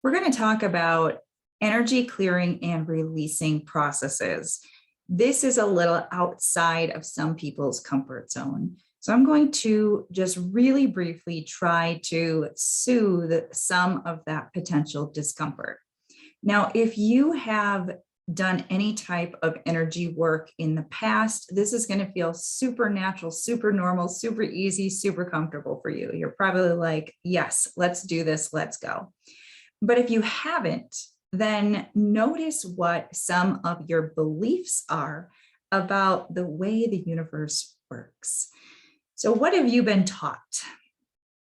We're going to talk about energy clearing and releasing processes. This is a little outside of some people's comfort zone. So I'm going to just really briefly try to soothe some of that potential discomfort. Now, if you have done any type of energy work in the past, this is going to feel super natural, super normal, super easy, super comfortable for you. You're probably like, yes, let's do this, let's go. But if you haven't, then notice what some of your beliefs are about the way the universe works. So what have you been taught?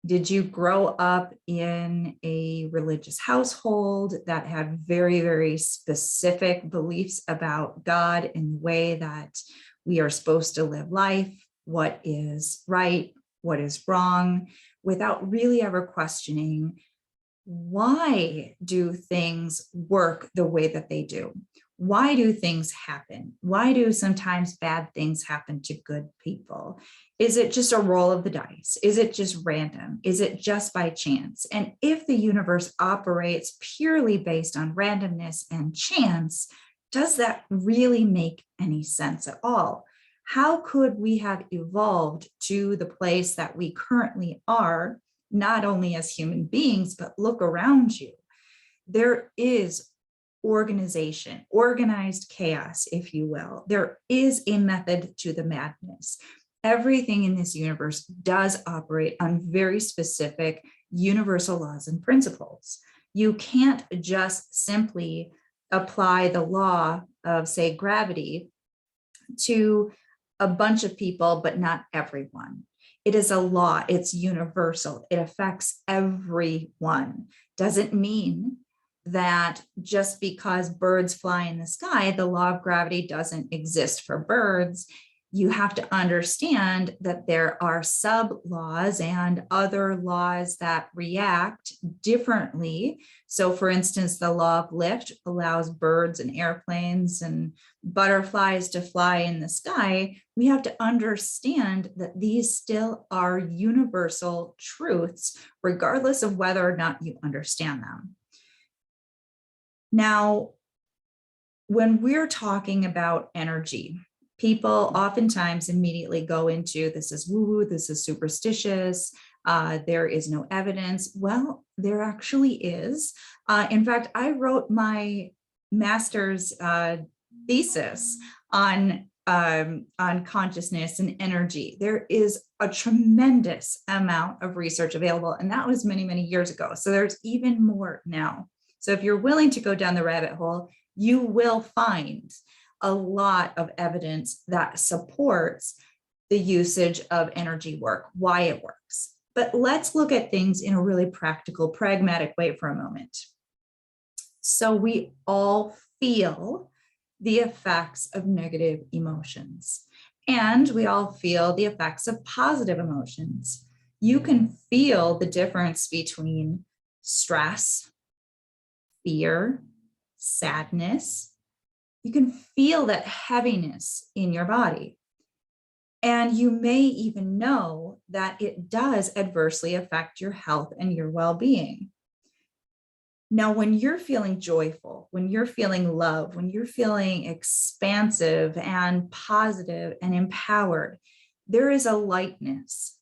Did you grow up in a religious household that had very, very specific beliefs about God and the way that we are supposed to live life, what is right, what is wrong, without really ever questioning, why do things work the way that they do? Why do things happen? Why do sometimes bad things happen to good people? Is it just a roll of the dice? Is it just random? Is it just by chance? And if the universe operates purely based on randomness and chance, does that really make any sense at all? How could we have evolved to the place that we currently are, not only as human beings, but look around you? There is organization, organized chaos, if you will. There is a method to the madness. Everything in this universe does operate on very specific universal laws and principles. You can't just simply apply the law of, say, gravity to a bunch of people, but not everyone. It is a law, it's universal, it affects everyone. Doesn't mean that just because birds fly in the sky, the law of gravity doesn't exist for birds. You have to understand that there are sub-laws and other laws that react differently. So for instance, the law of lift allows birds and airplanes and butterflies to fly in the sky. We have to understand that these still are universal truths, regardless of whether or not you understand them. Now, when we're talking about energy, people oftentimes immediately go into, this is woo-woo, this is superstitious, there is no evidence. Well, there actually is. In fact, I wrote my master's thesis on consciousness and energy. There is a tremendous amount of research available, and that was many, many years ago. So there's even more now. So if you're willing to go down the rabbit hole, you will find a lot of evidence that supports the usage of energy work, why it works. But let's look at things in a really practical, pragmatic way for a moment. So we all feel the effects of negative emotions, and we all feel the effects of positive emotions. You can feel the difference between stress, fear, sadness. You can feel that heaviness in your body. And you may even know that it does adversely affect your health and your well-being. Now, when you're feeling joyful, when you're feeling love, when you're feeling expansive and positive and empowered, there is a lightness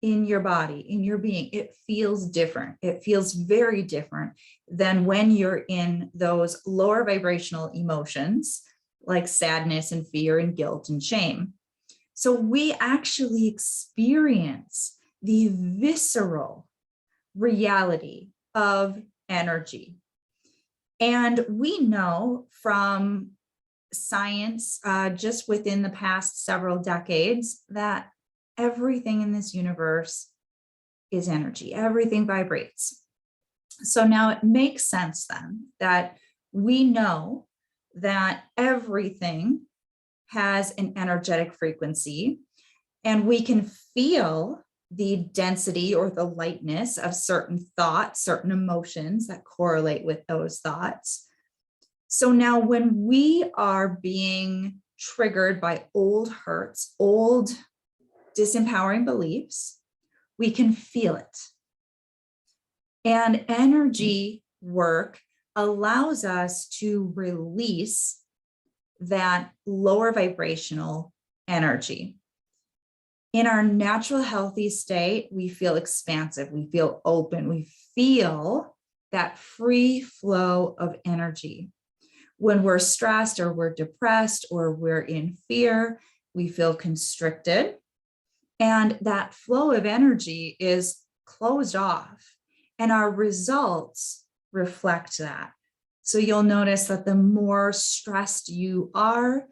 in your body, in your being. It feels different. It feels very different than when you're in those lower vibrational emotions like sadness and fear and guilt and shame. So we actually experience the visceral reality of energy. And we know from science, just within the past several decades, that everything in this universe is energy. Everything vibrates. So now it makes sense then that we know that everything has an energetic frequency, and we can feel the density or the lightness of certain thoughts, certain emotions that correlate with those thoughts. So now when we are being triggered by old hurts, old disempowering beliefs, we can feel it. And energy work allows us to release that lower vibrational energy. In our natural healthy state, we feel expansive, we feel open, we feel that free flow of energy. When we're stressed or we're depressed or we're in fear, we feel constricted. And that flow of energy is closed off. And our results reflect that. So you'll notice that the more stressed you are,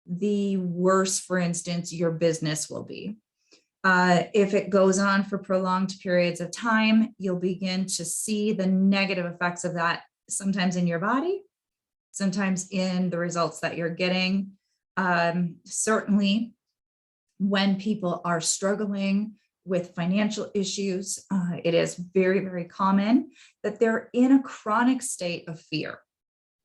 the worse, for instance, your business will be. If it goes on for prolonged periods of time, you'll begin to see the negative effects of that, sometimes in your body, sometimes in the results that you're getting. Certainly, when people are struggling with financial issues, it is very, very common that they're in a chronic state of fear.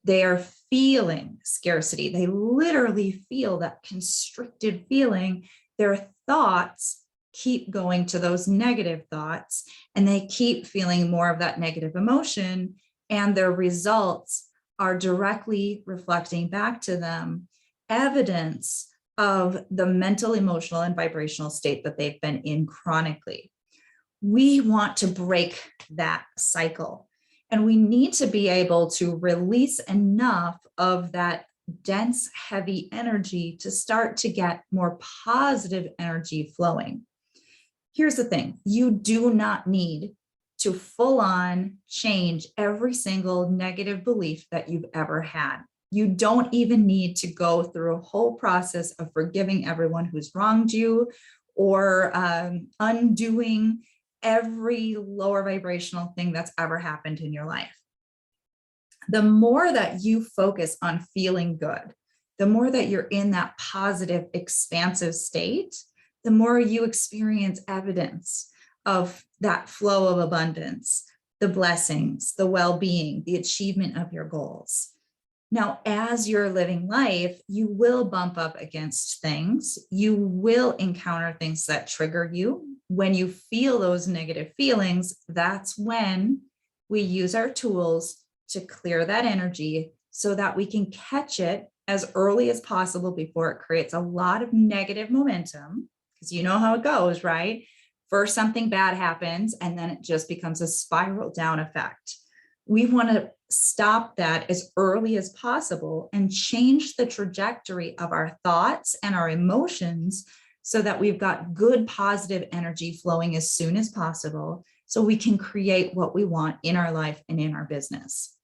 They are feeling scarcity. They literally feel that constricted feeling. Their thoughts keep going to those negative thoughts, and they keep feeling more of that negative emotion, and their results are directly reflecting back to them evidence of the mental, emotional, and vibrational state that they've been in chronically. We want to break that cycle, and we need to be able to release enough of that dense, heavy energy to start to get more positive energy flowing. Here's the thing, you do not need to full on change every single negative belief that you've ever had. You don't even need to go through a whole process of forgiving everyone who's wronged you or undoing every lower vibrational thing that's ever happened in your life. The more that you focus on feeling good, the more that you're in that positive, expansive state, the more you experience evidence of that flow of abundance, the blessings, the well-being, the achievement of your goals. Now, as you're living life, you will bump up against things. You will encounter things that trigger you. When you feel those negative feelings, that's when we use our tools to clear that energy so that we can catch it as early as possible before it creates a lot of negative momentum. Because you know how it goes, right? First, something bad happens, and then it just becomes a spiral down effect. We want to stop that as early as possible and change the trajectory of our thoughts and our emotions so that we've got good, positive energy flowing as soon as possible so we can create what we want in our life and in our business.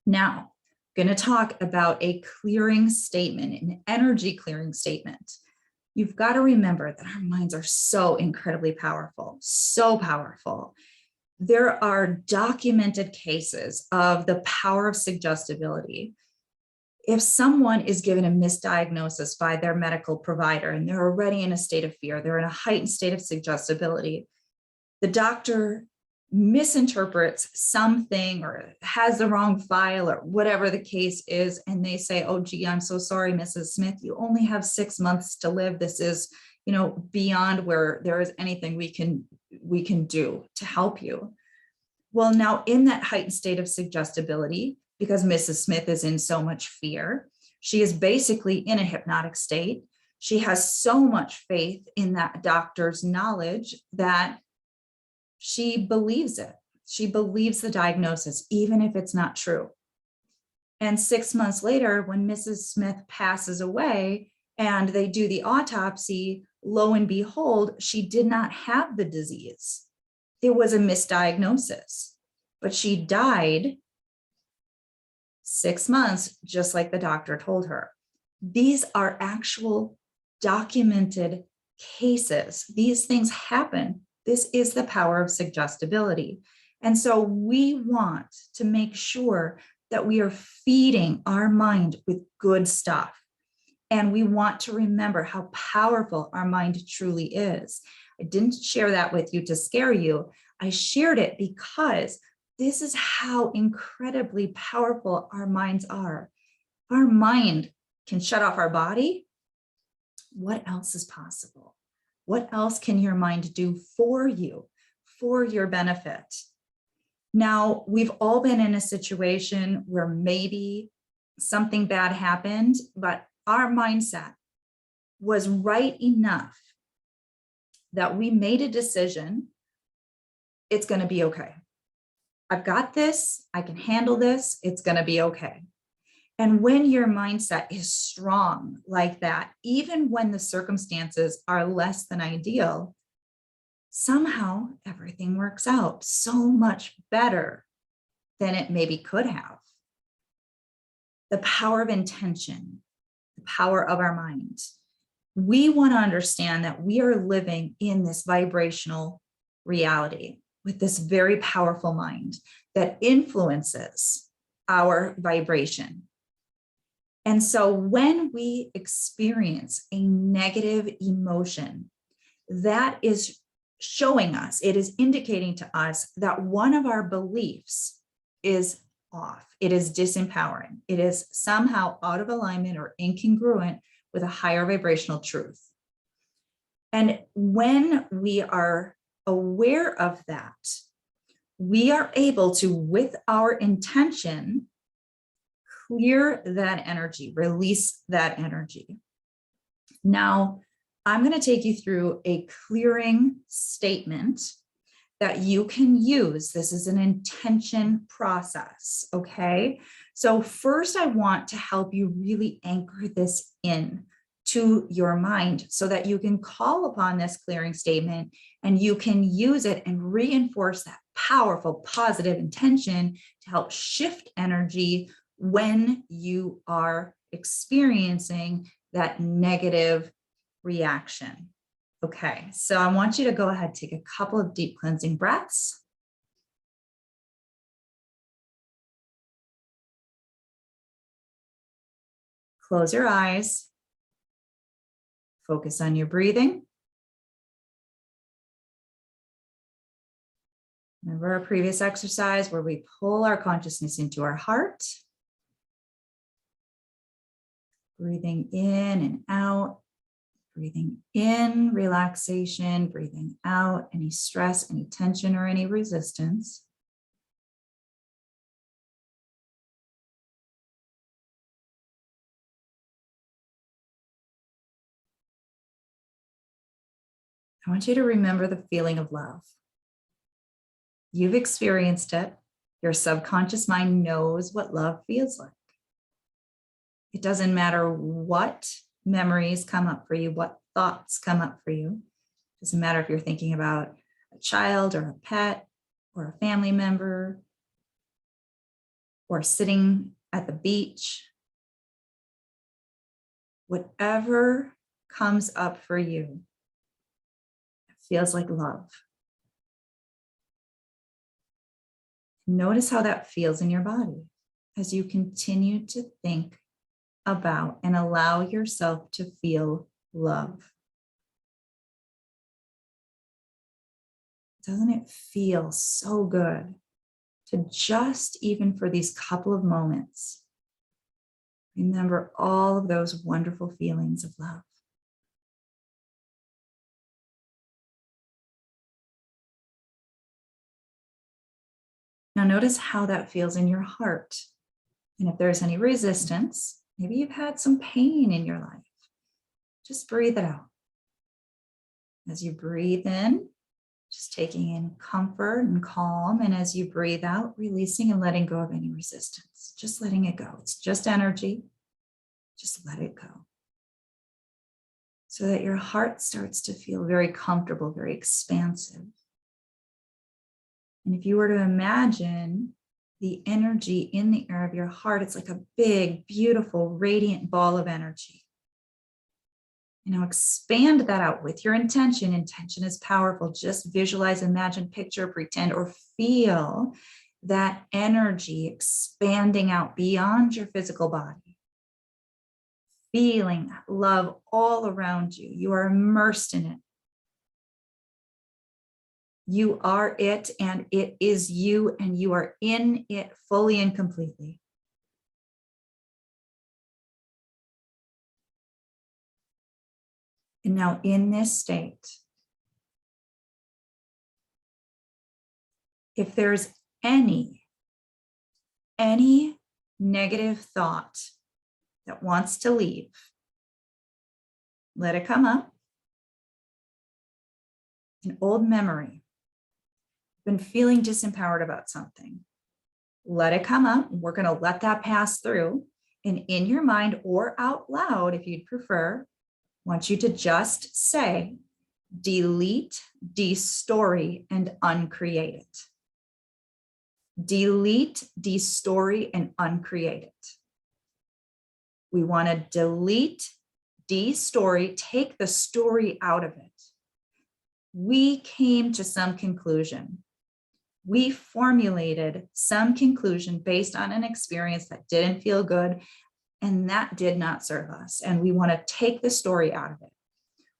Now, I'm going to talk about a clearing statement, an energy clearing statement. You've got to remember that our minds are so incredibly powerful, so powerful. There are documented cases of the power of suggestibility. If someone is given a misdiagnosis by their medical provider and they're already in a state of fear, they're in a heightened state of suggestibility, the doctor misinterprets something or has the wrong file or whatever the case is, and they say, oh, gee, I'm so sorry, Mrs. Smith, you only have 6 months to live. This is, beyond where there is anything we can do to help you. Well, now in that heightened state of suggestibility, because Mrs. Smith is in so much fear, she is basically in a hypnotic state. She has so much faith in that doctor's knowledge that she believes it. She believes the diagnosis, even if it's not true. And 6 months later, when Mrs. Smith passes away and they do the autopsy, lo and behold, she did not have the disease. It was a misdiagnosis, but she died 6 months, just like the doctor told her. These are actual documented cases. These things happen. This is the power of suggestibility. And so we want to make sure that we are feeding our mind with good stuff. And we want to remember how powerful our mind truly is. I didn't share that with you to scare you. I shared it because this is how incredibly powerful our minds are. Our mind can shut off our body. What else is possible? What else can your mind do for you, for your benefit? Now, we've all been in a situation where maybe something bad happened, but our mindset was right enough that we made a decision. It's going to be okay. I've got this. I can handle this. It's going to be okay. And when your mindset is strong like that, even when the circumstances are less than ideal, somehow everything works out so much better than it maybe could have. The power of intention, the power of our mind. We want to understand that we are living in this vibrational reality with this very powerful mind that influences our vibration. And so when we experience a negative emotion, that is showing us, it is indicating to us that one of our beliefs is off. It is disempowering. It is somehow out of alignment or incongruent with a higher vibrational truth. And when we are aware of that, we are able to, with our intention, clear that energy, release that energy. Now, I'm going to take you through a clearing statement that you can use. This is an intention process, okay? So first, I want to help you really anchor this in to your mind so that you can call upon this clearing statement and you can use it and reinforce that powerful, positive intention to help shift energy when you are experiencing that negative reaction. Okay, so I want you to go ahead, take a couple of deep cleansing breaths. Close your eyes. Focus on your breathing. Remember our previous exercise where we pull our consciousness into our heart. Breathing in and out. Breathing in, relaxation. Breathing out, any stress, any tension, or any resistance. I want you to remember the feeling of love. You've experienced it. Your subconscious mind knows what love feels like. It doesn't matter what memories come up for you, what thoughts come up for you. It doesn't matter if you're thinking about a child or a pet or a family member or sitting at the beach. Whatever comes up for you, it feels like love. Notice how that feels in your body as you continue to think about and allow yourself to feel love. Doesn't it feel so good to just, even for these couple of moments, remember all of those wonderful feelings of love? Now notice how that feels in your heart. And if there's any resistance, maybe you've had some pain in your life, just breathe it out. As you breathe in, just taking in comfort and calm. And as you breathe out, releasing and letting go of any resistance, just letting it go. It's just energy. Just let it go. So that your heart starts to feel very comfortable, very expansive. And if you were to imagine the energy in the air of your heart, it's like a big, beautiful, radiant ball of energy. You know, expand that out with your intention. Intention is powerful. Just visualize, imagine, picture, pretend, or feel that energy expanding out beyond your physical body. Feeling love all around you. You are immersed in it. You are it, and it is you, and you are in it fully and completely. And now in this state, if there's any negative thought that wants to leave, let it come up. An old memory, been feeling disempowered about something. Let it come up. We're going to let that pass through. And in your mind or out loud, if you'd prefer, I want you to just say, delete, destory, and uncreate it. Delete, destory, and uncreate it. We want to delete, destory, take the story out of it. We came to some conclusion. We formulated some conclusion based on an experience that didn't feel good, and that did not serve us. And we want to take the story out of it.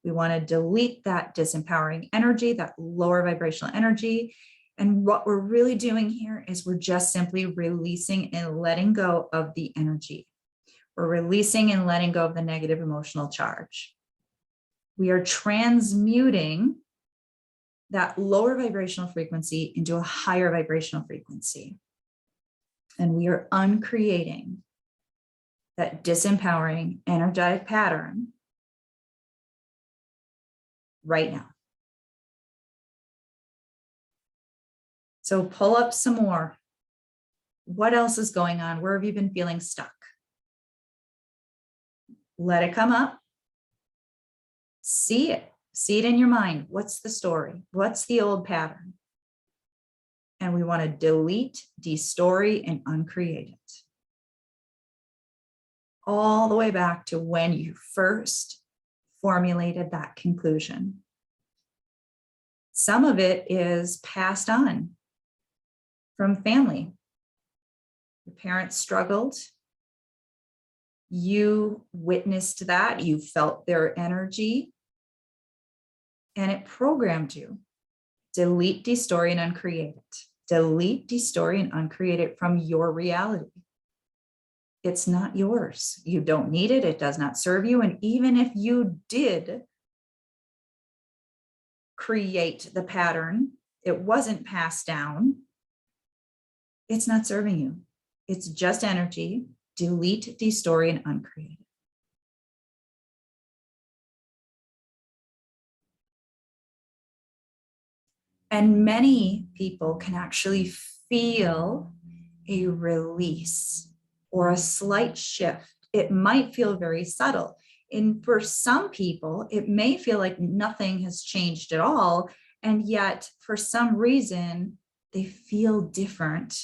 We want to delete that disempowering energy, that lower vibrational energy. And what we're really doing here is we're just simply releasing and letting go of the energy. We're releasing and letting go of the negative emotional charge. We are transmuting that lower vibrational frequency into a higher vibrational frequency. And we are uncreating that disempowering energetic pattern right now. So pull up some more. What else is going on? Where have you been feeling stuck? Let it come up. See it. See it in your mind. What's the story? What's the old pattern? And we want to delete, destory, and uncreate it. All the way back to when you first formulated that conclusion. Some of it is passed on from family. Your parents struggled. You witnessed that. You felt their energy. And it programmed you. Delete, destory, and uncreate it. Delete, destory, and uncreate it from your reality. It's not yours. You don't need it. It does not serve you. And even if you did create the pattern, it wasn't passed down. It's not serving you. It's just energy. Delete, destory, and uncreate it. And many people can actually feel a release or a slight shift. It might feel very subtle. And for some people, it may feel like nothing has changed at all. And yet, for some reason, they feel different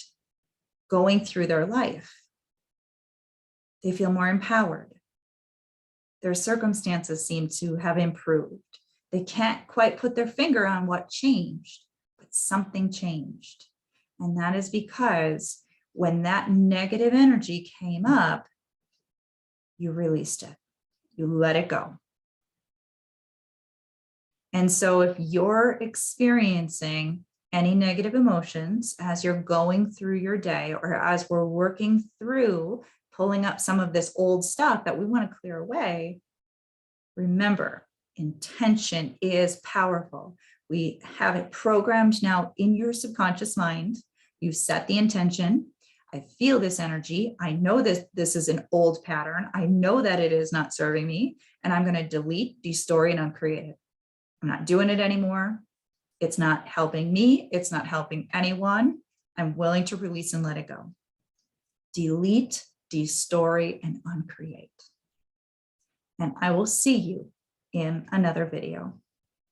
going through their life. They feel more empowered. Their circumstances seem to have improved. They can't quite put their finger on what changed, but something changed. And that is because when that negative energy came up, you released it. You let it go. And so if you're experiencing any negative emotions as you're going through your day, or as we're working through pulling up some of this old stuff that we want to clear away, remember, intention is powerful. We have it programmed now in your subconscious mind. You've set the intention. I feel this energy. I know this is an old pattern. I know that it is not serving me, and I'm going to delete, destory, and uncreate it. I'm not doing it anymore. It's not helping me. It's not helping anyone. I'm willing to release and let it go. Delete, destory, and uncreate. And I will see you in another video.